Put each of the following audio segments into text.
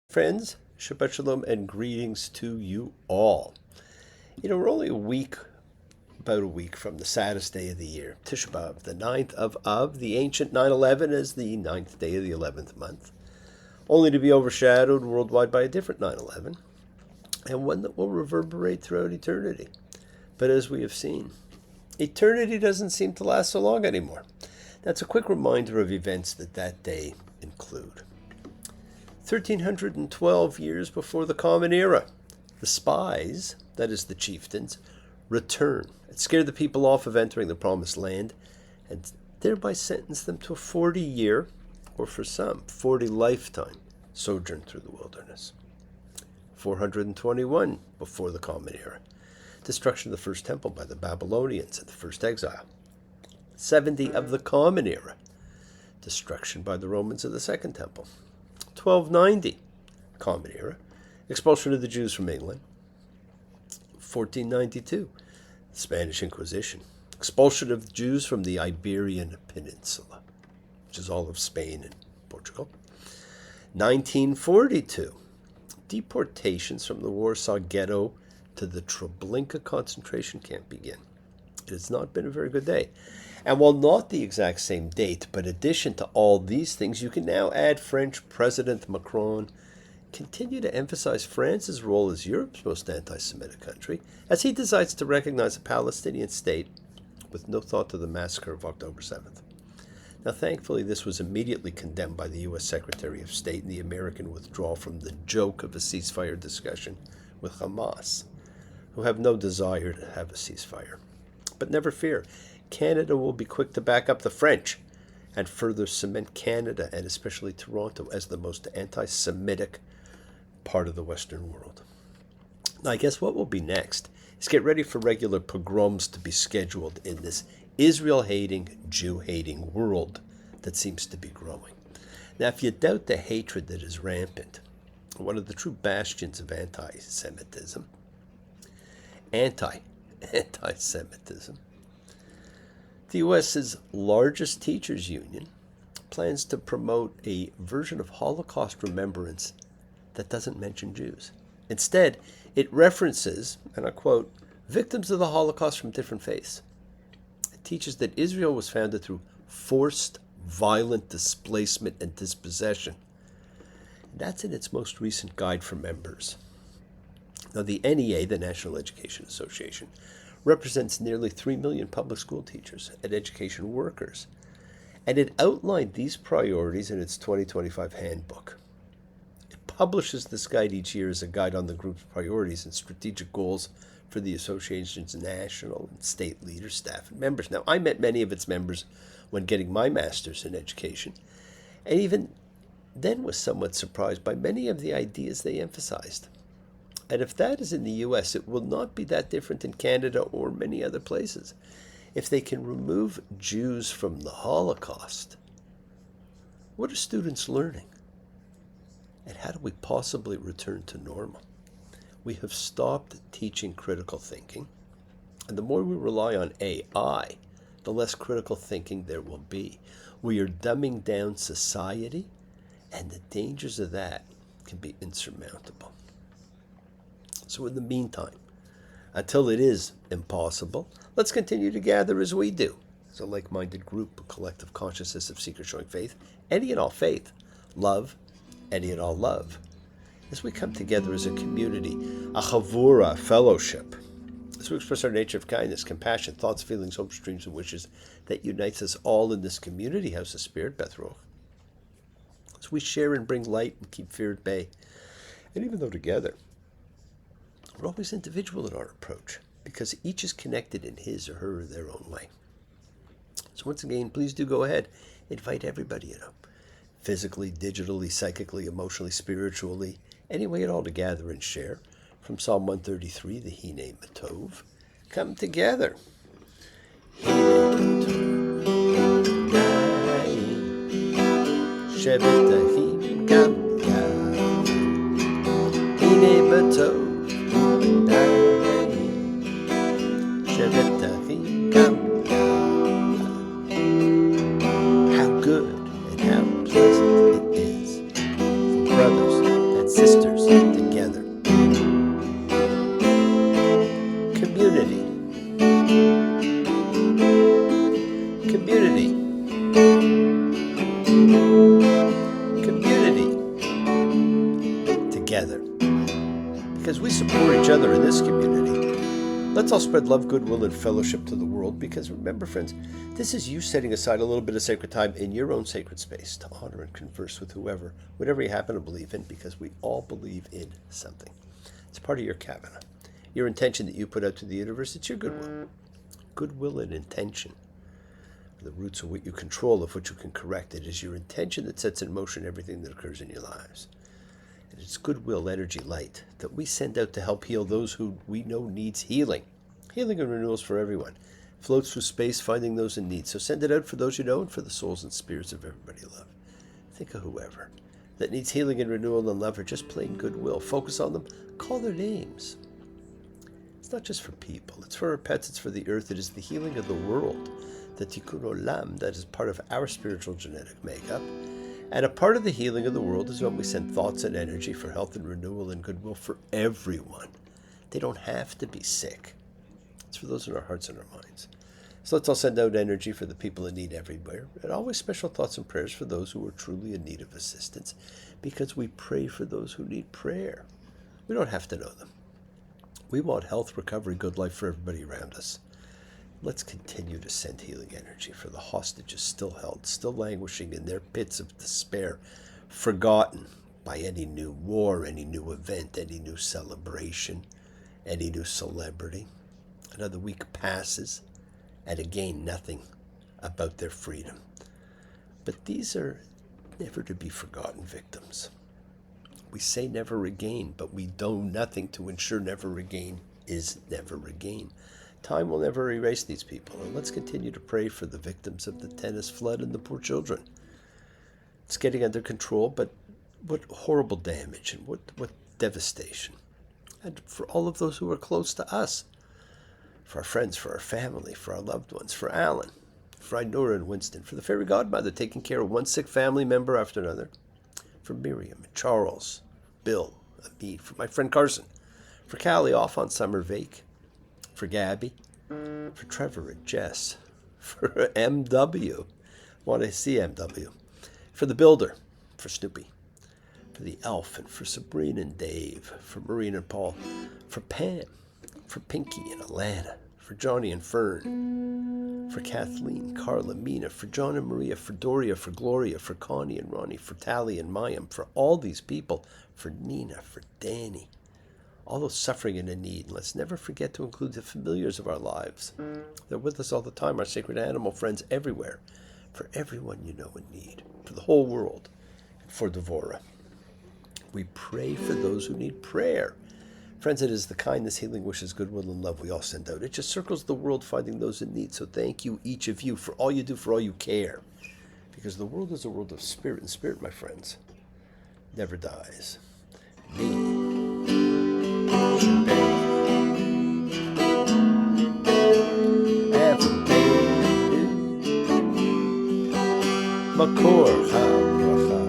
Friends, Shabbat Shalom and greetings to you all. We're only about a week from the saddest day of the year, Tisha B'Av, the ninth of Av, the ancient 9/11 as the ninth day of the 11th month, only to be overshadowed worldwide by a different 9/11, and one that will reverberate throughout eternity. But as we have seen, eternity doesn't seem to last so long anymore. That's a quick reminder of events that day include. 1312 years before the Common Era, the spies, that is the chieftains, return and scare the people off of entering the Promised Land and thereby sentence them to a 40-year, or for some, 40 lifetime sojourn through the wilderness. 421 before the Common Era, destruction of the first temple by the Babylonians and the first exile. 70 of the Common Era, destruction by the Romans of the second temple. 1290, Common Era, expulsion of the Jews from England. 1492, the Spanish Inquisition, expulsion of the Jews from the Iberian Peninsula, which is all of Spain and Portugal. 1942, deportations from the Warsaw Ghetto to the Treblinka concentration camp begin. It has not been a very good day. And while not the exact same date, but in addition to all these things, you can now add French President Macron continue to emphasize France's role as Europe's most anti-Semitic country, as he decides to recognize a Palestinian state with no thought to the massacre of October 7th. Now, thankfully, this was immediately condemned by the U.S. Secretary of State in the American withdrawal from the joke of a ceasefire discussion with Hamas, who have no desire to have a ceasefire. But never fear, Canada will be quick to back up the French and further cement Canada, and especially Toronto, as the most anti-Semitic part of the Western world. Now, I guess what will be next is get ready for regular pogroms to be scheduled in this Israel-hating, Jew-hating world that seems to be growing. Now, if you doubt the hatred that is rampant, one of the true bastions of anti-Semitism, the U.S.'s largest teachers' union plans to promote a version of Holocaust remembrance that doesn't mention Jews. Instead, it references, and I quote, victims of the Holocaust from different faiths. It teaches that Israel was founded through forced, violent displacement and dispossession. And that's in its most recent guide for members. Now, the NEA, the National Education Association, represents nearly 3 million public school teachers and education workers, and it outlined these priorities in its 2025 handbook. It publishes this guide each year as a guide on the group's priorities and strategic goals for the association's national and state leaders, staff, and members. Now, I met many of its members when getting my master's in education, and even then was somewhat surprised by many of the ideas they emphasized. And if that is in the U.S., it will not be that different in Canada or many other places. If they can remove Jews from the Holocaust, what are students learning? And how do we possibly return to normal? We have stopped teaching critical thinking, and the more we rely on AI, the less critical thinking there will be. We are dumbing down society, and the dangers of that can be insurmountable. So in the meantime, until it is impossible, let's continue to gather as we do, as a like-minded group, a collective consciousness of seekers showing faith, any and all faith, love, any and all love, as we come together as a community, a chavura, fellowship, as we express our nature of kindness, compassion, thoughts, feelings, hopes, dreams, and wishes that unites us all in this community house of spirit, Beth Roch, as we share and bring light and keep fear at bay. And even though together, we're always individual in our approach, because each is connected in his or her or their own way. So once again, please do go ahead. Invite everybody, physically, digitally, psychically, emotionally, spiritually, any way at all to gather and share. From Psalm 133, the Hine Matov, come together. Hine Matov, Shevet Ahim Gam Gam, Hine Matov, How good and how pleasant it is for brothers and sisters together. Because we support each other in this community. Let's all spread love, goodwill, and fellowship to the world, because remember, friends, this is you setting aside a little bit of sacred time in your own sacred space to honor and converse with whatever you happen to believe in, because we all believe in something. It's part of your kavanah, your intention that you put out to the universe. It's your goodwill. Goodwill and intention are the roots of what you control, of what you can correct. It is your intention that sets in motion everything that occurs in your lives. And it's goodwill, energy, light that we send out to help heal those who we know needs healing. Healing and renewals for everyone. Floats through space, finding those in need. So send it out for those you know and for the souls and spirits of everybody you love. Think of whoever that needs healing and renewal and love, or just plain goodwill. Focus on them. Call their names. It's not just for people. It's for our pets. It's for the earth. It is the healing of the world. The tikkun olam, that is part of our spiritual genetic makeup. And a part of the healing of the world is when we send thoughts and energy for health and renewal and goodwill for everyone. They don't have to be sick. It's for those in our hearts and our minds. So let's all send out energy for the people in need everywhere. And always special thoughts and prayers for those who are truly in need of assistance, because we pray for those who need prayer. We don't have to know them. We want health, recovery, good life for everybody around us. Let's continue to send healing energy for the hostages still held, still languishing in their pits of despair, forgotten by any new war, any new event, any new celebration, any new celebrity. Another week passes, and again nothing about their freedom. But these are never to be forgotten victims. We say never again, but we do nothing to ensure never again is never again. Time will never erase these people, and let's continue to pray for the victims of the tennis flood and the poor children. It's getting under control, but what horrible damage and what devastation. And for all of those who are close to us, for our friends, for our family, for our loved ones, for Alan, for Inora and Winston, for the fairy godmother taking care of one sick family member after another, for Miriam and Charles, Bill, Abid, for my friend Carson, for Callie off on summer vac, for Gabby, for Trevor and Jess, for MW, want to see MW, for the builder, for Snoopy, for the elf, and for Sabrina and Dave, for Marina and Paul, for Pam, for Pinky and Alana, for Johnny and Fern, for Kathleen, Carla, Mina, for John and Maria, for Doria, for Gloria, for Connie and Ronnie, for Tally and Mayim, for all these people, for Nina, for Danny, all those suffering and in need. And let's never forget to include the familiars of our lives. They're with us all the time, our sacred animal friends everywhere, for everyone you know in need, for the whole world, and for Devora. We pray for those who need prayer. Friends, it is the kindness, healing, wishes, goodwill, and love we all send out. It just circles the world finding those in need. So thank you, each of you, for all you do, for all you care. Because the world is a world of spirit, and spirit, my friends, never dies. Me. Makor ha-bracha.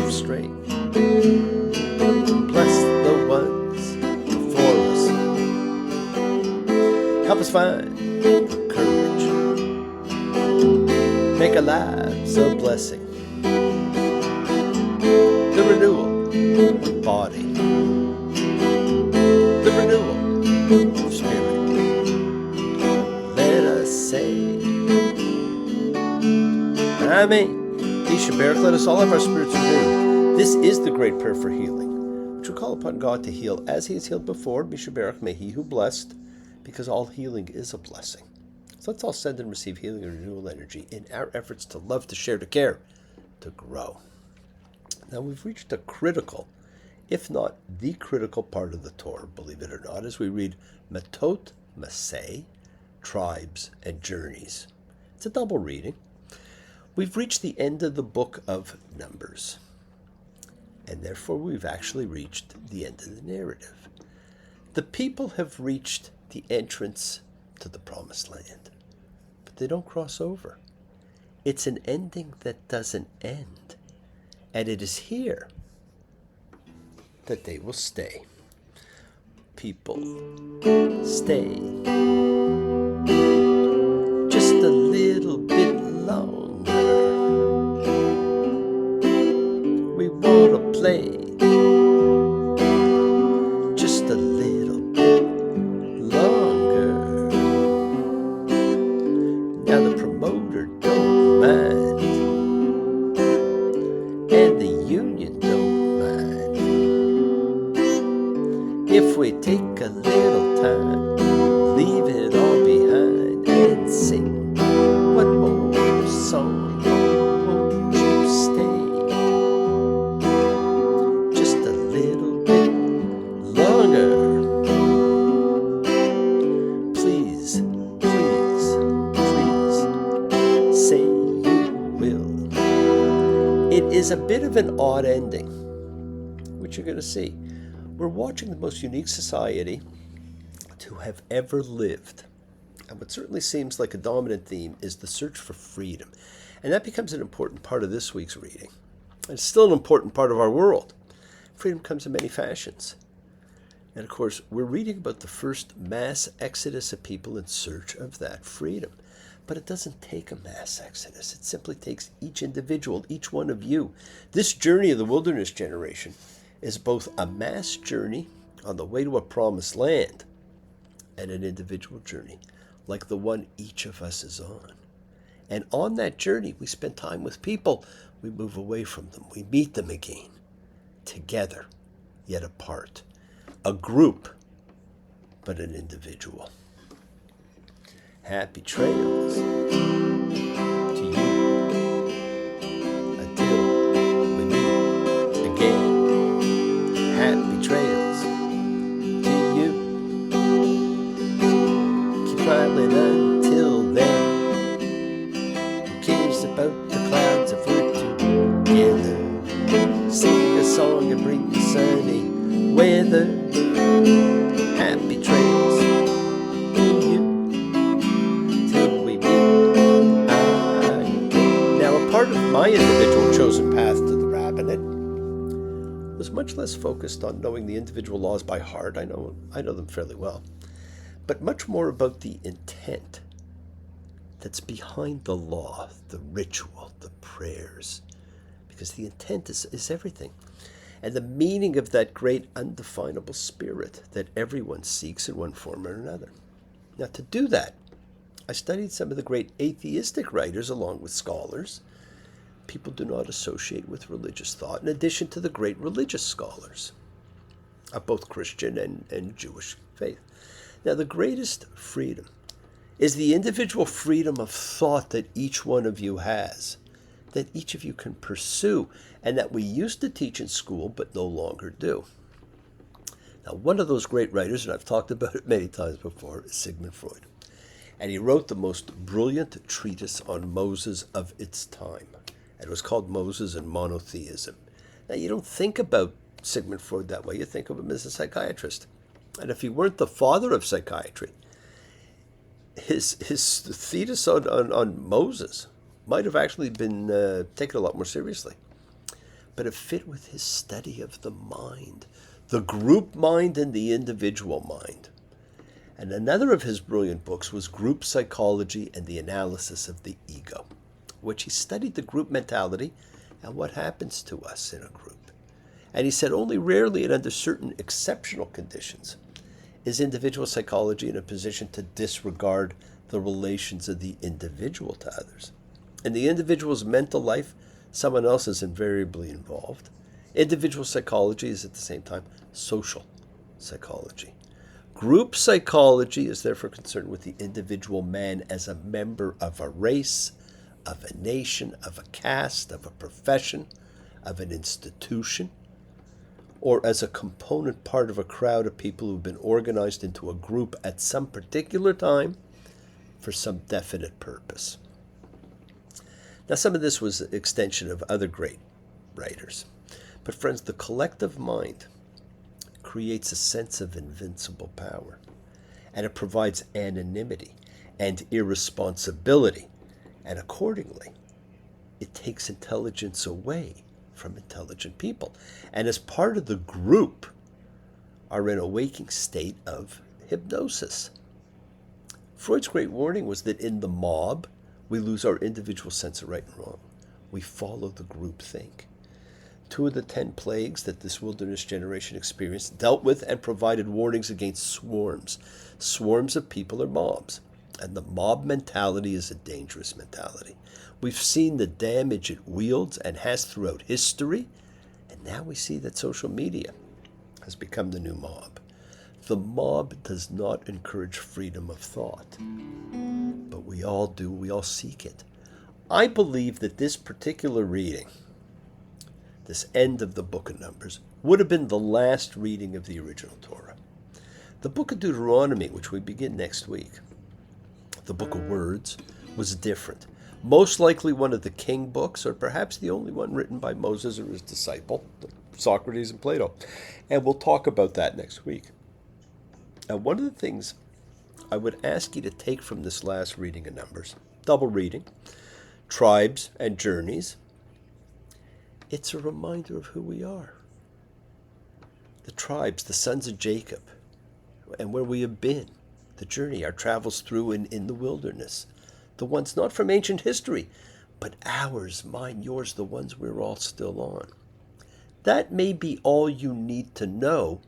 Strength. Bless the ones before us. Help us find courage. Make our lives a blessing. The renewal of body. The renewal of spirit. Let us say, Amen. Baruch, let us all have our spirits renewed. This is the great prayer for healing, which we call upon God to heal as He has healed before. Baruch, may He who blessed, because all healing is a blessing. So let's all send and receive healing and renewal energy in our efforts to love, to share, to care, to grow. Now we've reached a critical, if not the critical part of the Torah, believe it or not, as we read mattot, massei, tribes, and journeys. It's a double reading. We've reached the end of the book of Numbers, and therefore we've actually reached the end of the narrative. The people have reached the entrance to the promised land, but they don't cross over. It's an ending that doesn't end, and it is here that they will stay. People stay just a little bit longer. motor don't mind, and the union don't mind. If we take a little time, leave it all behind, and sing one more song, won't you stay just a little bit longer? Please, please, please, say you will. It is a bit of an odd ending, which you're going to see. We're watching the most unique society to have ever lived. And what certainly seems like a dominant theme is the search for freedom. And that becomes an important part of this week's reading. It's still an important part of our world. Freedom comes in many fashions. And of course, we're reading about the first mass exodus of people in search of that freedom. But it doesn't take a mass exodus. It simply takes each individual, each one of you. This journey of the wilderness generation is both a mass journey on the way to a promised land and an individual journey like the one each of us is on. And on that journey, we spend time with people. We move away from them. We meet them again, together, yet apart. A group, but an individual. Happy trails to you until we meet again. Happy trails to you. Keep smiling until then. Who cares about the clouds if we're together? Sing a song and bring the sunny weather. Happy trails to you till we meet again. Now, a part of my individual chosen path to the rabbinate was much less focused on knowing the individual laws by heart. I know them fairly well, but much more about the intent that's behind the law, the ritual, the prayers, because the intent is everything. And the meaning of that great undefinable spirit that everyone seeks in one form or another. Now, to do that, I studied some of the great atheistic writers along with scholars. People do not associate with religious thought, in addition to the great religious scholars of both Christian and Jewish faith. Now, the greatest freedom is the individual freedom of thought that each one of you has, that each of you can pursue, and that we used to teach in school but no longer do. Now, one of those great writers, and I've talked about it many times before, is Sigmund Freud. And he wrote the most brilliant treatise on Moses of its time. It was called Moses and Monotheism. Now, you don't think about Sigmund Freud that way. You think of him as a psychiatrist. And if he weren't the father of psychiatry, his thesis on Moses might have actually been taken a lot more seriously. But it fit with his study of the mind, the group mind and the individual mind. And another of his brilliant books was Group Psychology and the Analysis of the Ego, which he studied the group mentality and what happens to us in a group. And he said only rarely and under certain exceptional conditions is individual psychology in a position to disregard the relations of the individual to others. In the individual's mental life, someone else is invariably involved. Individual psychology is at the same time social psychology. Group psychology is therefore concerned with the individual man as a member of a race, of a nation, of a caste, of a profession, of an institution, or as a component part of a crowd of people who've been organized into a group at some particular time for some definite purpose. Now, some of this was an extension of other great writers. But friends, the collective mind creates a sense of invincible power, and it provides anonymity and irresponsibility, and accordingly, it takes intelligence away from intelligent people, and as part of the group are in a waking state of hypnosis. Freud's great warning was that in the mob, we lose our individual sense of right and wrong. We follow the group think. 2 of the 10 plagues that this wilderness generation experienced dealt with and provided warnings against swarms of people or mobs. And the mob mentality is a dangerous mentality. We've seen the damage it wields and has throughout history, and now we see that social media has become the new mob. The mob does not encourage freedom of thought, but we all do, we all seek it. I believe that this particular reading, this end of the book of Numbers, would have been the last reading of the original Torah. The book of Deuteronomy, which we begin next week, the book of words, was different. Most likely one of the king books, or perhaps the only one written by Moses or his disciple, Socrates and Plato. And we'll talk about that next week. Now, one of the things I would ask you to take from this last reading of Numbers, double reading, tribes and journeys, it's a reminder of who we are. The tribes, the sons of Jacob, and where we have been. The journey, our travels through in the wilderness. The ones not from ancient history, but ours, mine, yours, the ones we're all still on. That may be all you need to know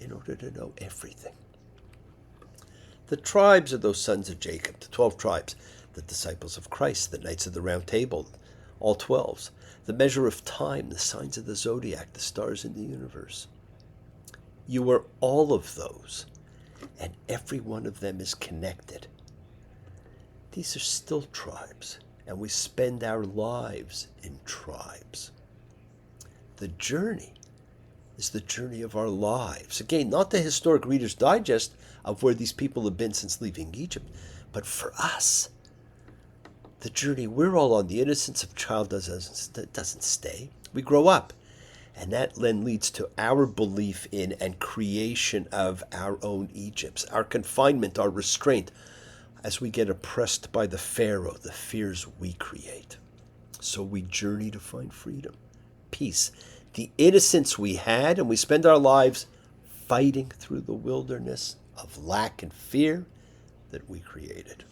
in order to know everything. The tribes are those sons of Jacob, the 12 tribes, the disciples of Christ, the knights of the round table, all 12s, the measure of time, the signs of the zodiac, the stars in the universe. You are all of those. And every one of them is connected. These are still tribes, and we spend our lives in tribes. The journey is the journey of our lives. Again, not the historic Reader's Digest of where these people have been since leaving Egypt, but for us, the journey we're all on, the innocence of child doesn't stay. We grow up. And that then leads to our belief in and creation of our own Egypts, our confinement, our restraint, as we get oppressed by the Pharaoh, the fears we create. So we journey to find freedom, peace, the innocence we had, and we spend our lives fighting through the wilderness of lack and fear that we created.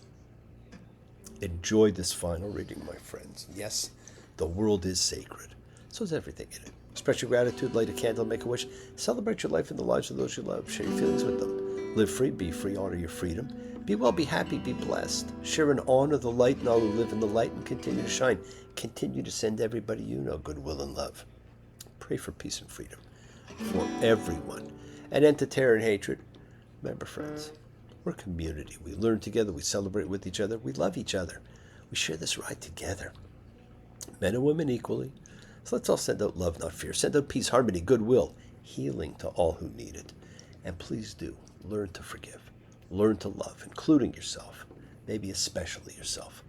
Enjoy this final reading, my friends. Yes, the world is sacred. So is everything in it. Express your gratitude, light a candle, make a wish. Celebrate your life and the lives of those you love. Share your feelings with them. Live free, be free, honor your freedom. Be well, be happy, be blessed. Share and honor the light and all who live in the light and continue to shine. Continue to send everybody you know goodwill and love. Pray for peace and freedom for everyone. And end to terror and hatred. Remember, friends, we're a community. We learn together, we celebrate with each other, we love each other. We share this ride together. Men and women equally. So let's all send out love, not fear. Send out peace, harmony, goodwill, healing to all who need it. And please do learn to forgive. Learn to love, including yourself, maybe especially yourself.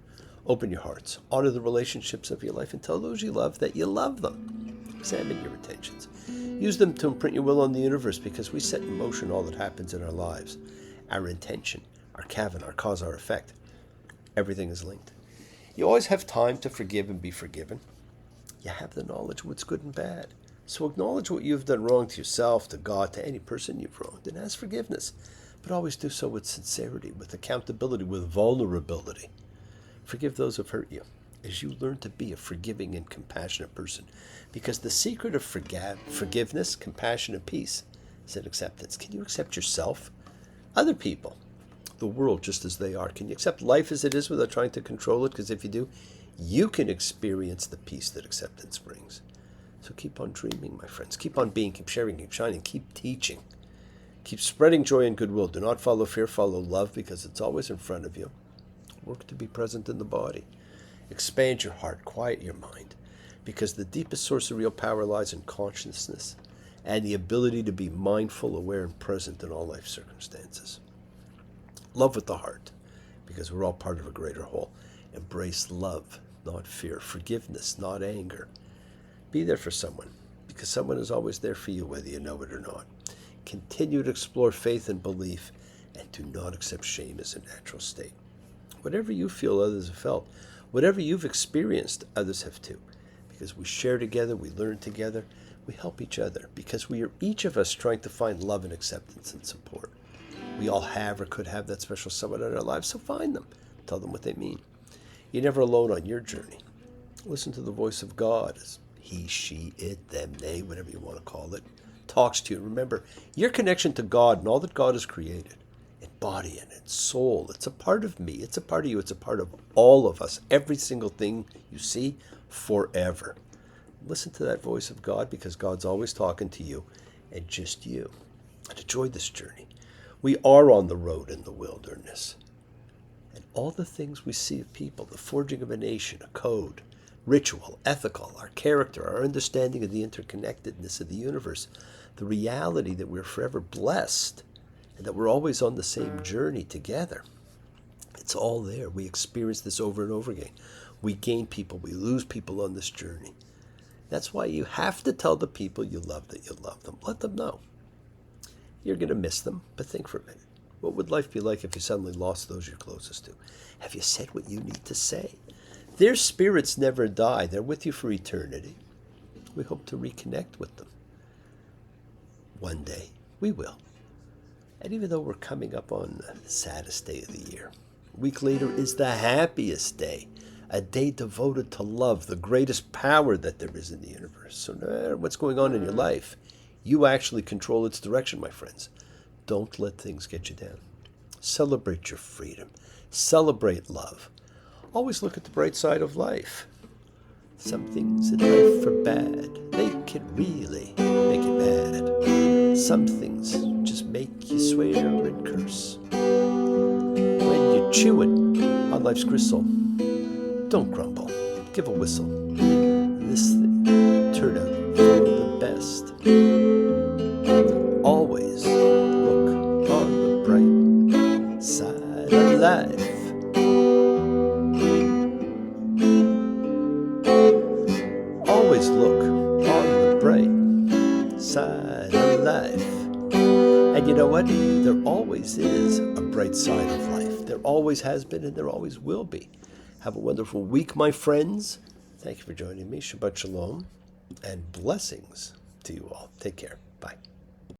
Open your hearts. Honor the relationships of your life and tell those you love that you love them. Examine your intentions. Use them to imprint your will on the universe because we set in motion all that happens in our lives. Our intention, our kavana, our cause, our effect. Everything is linked. You always have time to forgive and be forgiven. You have the knowledge of what's good and bad. So acknowledge what you've done wrong to yourself, to God, to any person you've wronged, and ask forgiveness. But always do so with sincerity, with accountability, with vulnerability. Forgive those who've hurt you as you learn to be a forgiving and compassionate person. Because the secret of forgiveness, compassion, and peace is in acceptance. Can you accept yourself, other people, the world just as they are? Can you accept life as it is without trying to control it? Because if you do, you can experience the peace that acceptance brings. So keep on dreaming, my friends. Keep on being, keep sharing, keep shining, keep teaching. Keep spreading joy and goodwill. Do not follow fear, follow love, because it's always in front of you. Work to be present in the body. Expand your heart, quiet your mind, because the deepest source of real power lies in consciousness and the ability to be mindful, aware, and present in all life circumstances. Love with the heart, because we're all part of a greater whole. Embrace love, not fear. Forgiveness, not anger. Be there for someone, because someone is always there for you, whether you know it or not. Continue to explore faith and belief, and do not accept shame as a natural state. Whatever you feel, others have felt. Whatever you've experienced, others have too. Because we share together, we learn together, we help each other, because we are each of us trying to find love and acceptance and support. We all have or could have that special someone in our lives, so find them. Tell them what they mean. You're never alone on your journey. Listen to the voice of God as he, she, it, them, they, whatever you want to call it, talks to you. Remember, your connection to God and all that God has created, and body and its soul. It's a part of me. It's a part of you. It's a part of all of us. Every single thing you see, forever. Listen to that voice of God, because God's always talking to you and just you. And enjoy this journey. We are on the road in the wilderness. And all the things we see of people, the forging of a nation, a code, ritual, ethical, our character, our understanding of the interconnectedness of the universe, the reality that we're forever blessed and that we're always on the same journey together. It's all there. We experience this over and over again. We gain people, we lose people on this journey. That's why you have to tell the people you love that you love them. Let them know. You're going to miss them, but think for a minute. What would life be like if you suddenly lost those you're closest to? Have you said what you need to say? Their spirits never die. They're with you for eternity. We hope to reconnect with them. One day, we will. And even though we're coming up on the saddest day of the year, a week later is the happiest day. A day devoted to love, the greatest power that there is in the universe. So no matter what's going on in your life, you actually control its direction, my friends. Don't let things get you down. Celebrate your freedom. Celebrate love. Always look at the bright side of life. Some things in life are bad. They can really make you mad. Some things just make you swear and curse. When you're chewing on life's gristle, don't grumble. Give a whistle. This thing turned out for the best. Always look on the bright side of life. Always look on the bright side of life. And you know what? There always is a bright side of life. There always has been and there always will be. Have a wonderful week, my friends. Thank you for joining me. Shabbat Shalom and blessings to you all. Take care. Bye.